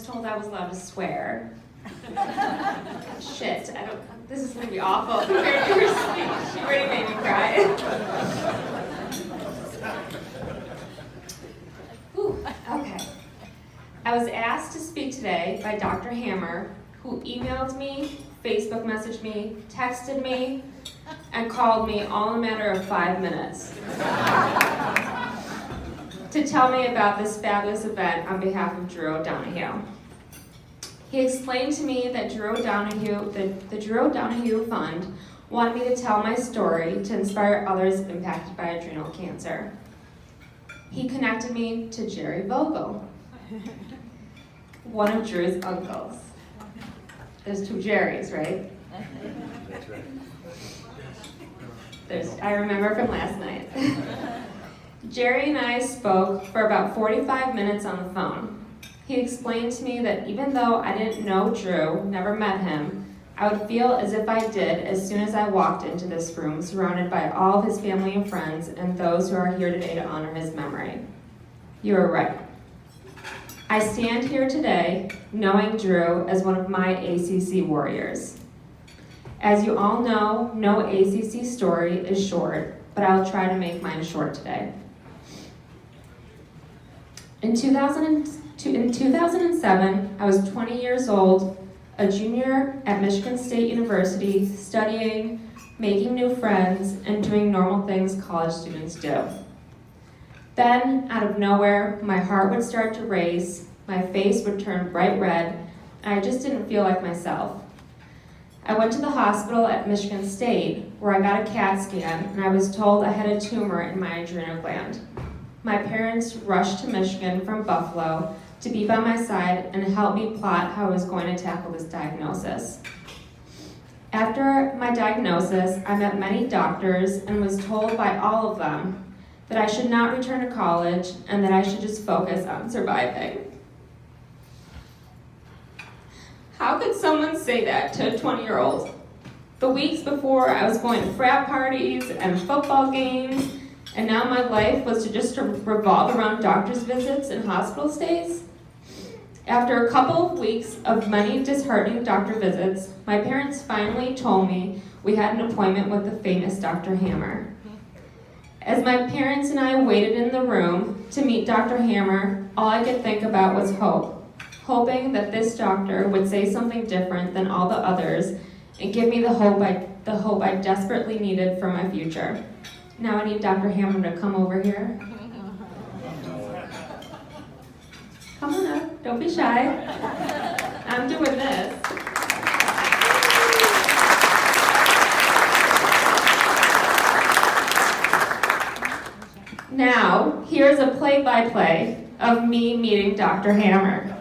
told I was allowed to swear. Shit, this is gonna be awful compared to her speech. She already made me cry. Whew, okay. I was asked to speak today by Dr. Hammer, who emailed me, Facebook messaged me, texted me, and called me all in a matter of 5 minutes to tell me about this fabulous event on behalf of Drew O'Donoghue. He explained to me that the Drew O'Donoghue Fund wanted me to tell my story to inspire others impacted by adrenal cancer. He connected me to Jerry Vogel, one of Drew's uncles. There's 2 Jerrys, right? That's right. I remember from last night. Jerry and I spoke for about 45 minutes on the phone. He explained to me that even though I didn't know Drew, never met him, I would feel as if I did as soon as I walked into this room, surrounded by all of his family and friends and those who are here today to honor his memory. You are right. I stand here today knowing Drew as one of my ACC warriors. As you all know, no ACC story is short, but I'll try to make mine short today. In 2007, I was 20 years old, a junior at Michigan State University, studying, making new friends, and doing normal things college students do. Then, out of nowhere, my heart would start to race, my face would turn bright red, and I just didn't feel like myself. I went to the hospital at Michigan State, where I got a CAT scan, and I was told I had a tumor in my adrenal gland. My parents rushed to Michigan from Buffalo to be by my side and help me plot how I was going to tackle this diagnosis. After my diagnosis, I met many doctors and was told by all of them that I should not return to college and that I should just focus on surviving. How could someone say that to a 20-year-old? The weeks before, I was going to frat parties and football games, and now my life was to revolve around doctor's visits and hospital stays? After a couple of weeks of many disheartening doctor visits, my parents finally told me we had an appointment with the famous Dr. Hammer. As my parents and I waited in the room to meet Dr. Hammer, all I could think about was hope. Hoping that this doctor would say something different than all the others and give me the hope I desperately needed for my future. Now I need Dr. Hammer to come over here. Come on up, don't be shy. I'm doing this. Now, here's a play-by-play of me meeting Dr. Hammer.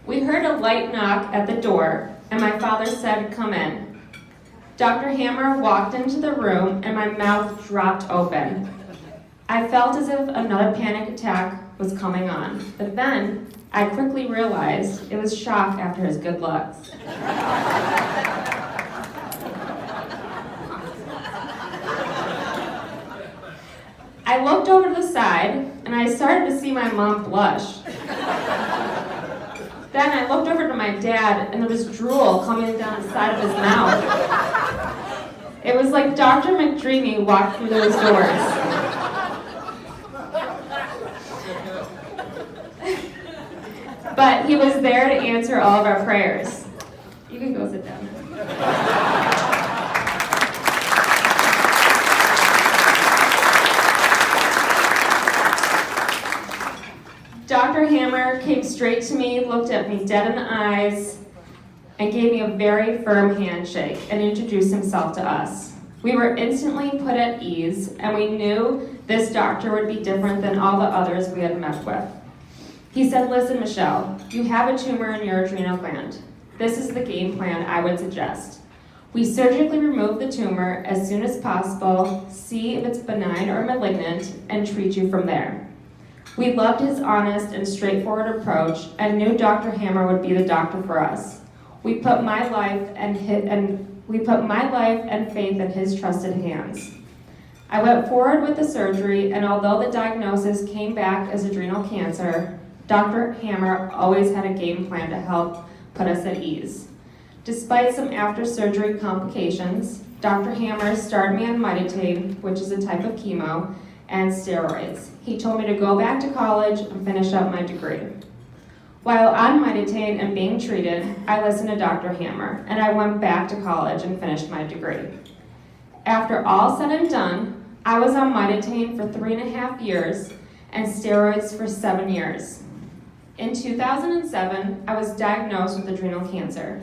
We heard a light knock at the door, and my father said, "Come in." Dr. Hammer walked into the room, and my mouth dropped open. I felt as if another panic attack was coming on, but then I quickly realized it was shock after his good looks. I looked over to the side, and I started to see my mom blush. Then I looked over to my dad, and there was drool coming down the side of his mouth. It was like Dr. McDreamy walked through those doors. But he was there to answer all of our prayers. You can go sit down. Dr. Hammer came straight to me, looked at me dead in the eyes, and gave me a very firm handshake and introduced himself to us. We were instantly put at ease, and we knew this doctor would be different than all the others we had met with. He said, "Listen, Michelle, you have a tumor in your adrenal gland. This is the game plan I would suggest. We surgically remove the tumor as soon as possible, see if it's benign or malignant, and treat you from there." We loved his honest and straightforward approach and knew Dr. Hammer would be the doctor for us. We put my life and faith in his trusted hands. I went forward with the surgery, and although the diagnosis came back as adrenal cancer, Dr. Hammer always had a game plan to help put us at ease. Despite some after-surgery complications, Dr. Hammer started me on Mitotane, which is a type of chemo, and steroids. He told me to go back to college and finish up my degree. While on Mitotane and being treated, I listened to Dr. Hammer, and I went back to college and finished my degree. After all said and done, I was on Mitotane for 3.5 years and steroids for 7 years. In 2007, I was diagnosed with adrenal cancer.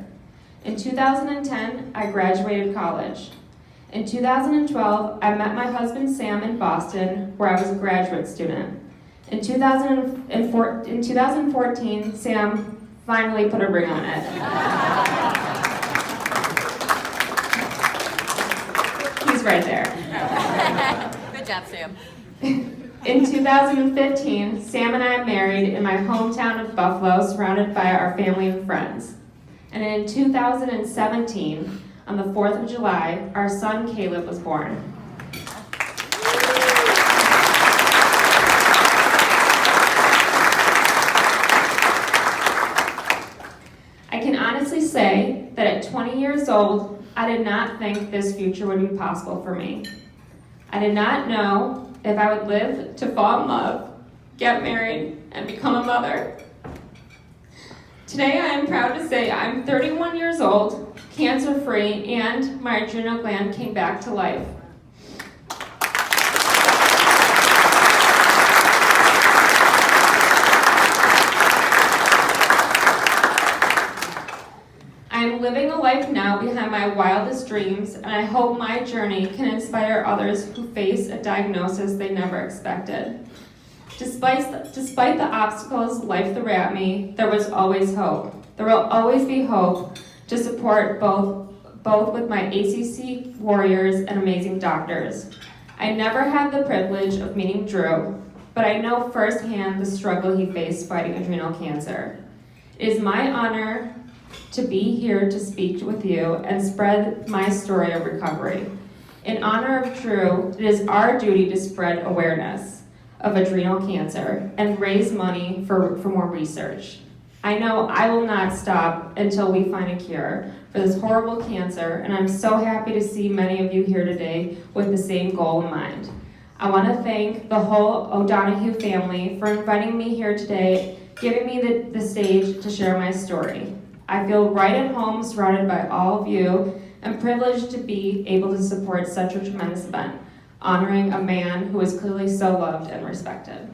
In 2010, I graduated college. In 2012, I met my husband Sam in Boston, where I was a graduate student. In 2014, Sam finally put a ring on it. He's right there. Good job, Sam. In 2015, Sam and I married in my hometown of Buffalo, surrounded by our family and friends. And in 2017, on the 4th of July, our son Caleb was born. I can honestly say that at 20 years old, I did not think this future would be possible for me. I did not know if I would live to fall in love, get married, and become a mother. Today I am proud to say I'm 31 years old, cancer-free, and my adrenal gland came back to life. I am living a life now behind my wildest dreams, and I hope my journey can inspire others who face a diagnosis they never expected. Despite the obstacles life threw at me, there was always hope. There will always be hope to support both with my ACC warriors and amazing doctors. I never had the privilege of meeting Drew, but I know firsthand the struggle he faced fighting adrenal cancer. It is my honor to be here to speak with you and spread my story of recovery. In honor of Drew, it is our duty to spread awareness of adrenal cancer and raise money for more research. I know I will not stop until we find a cure for this horrible cancer, and I'm so happy to see many of you here today with the same goal in mind. I want to thank the whole O'Donohue family for inviting me here today, giving me the stage to share my story. I feel right at home surrounded by all of you and privileged to be able to support such a tremendous event, honoring a man who is clearly so loved and respected.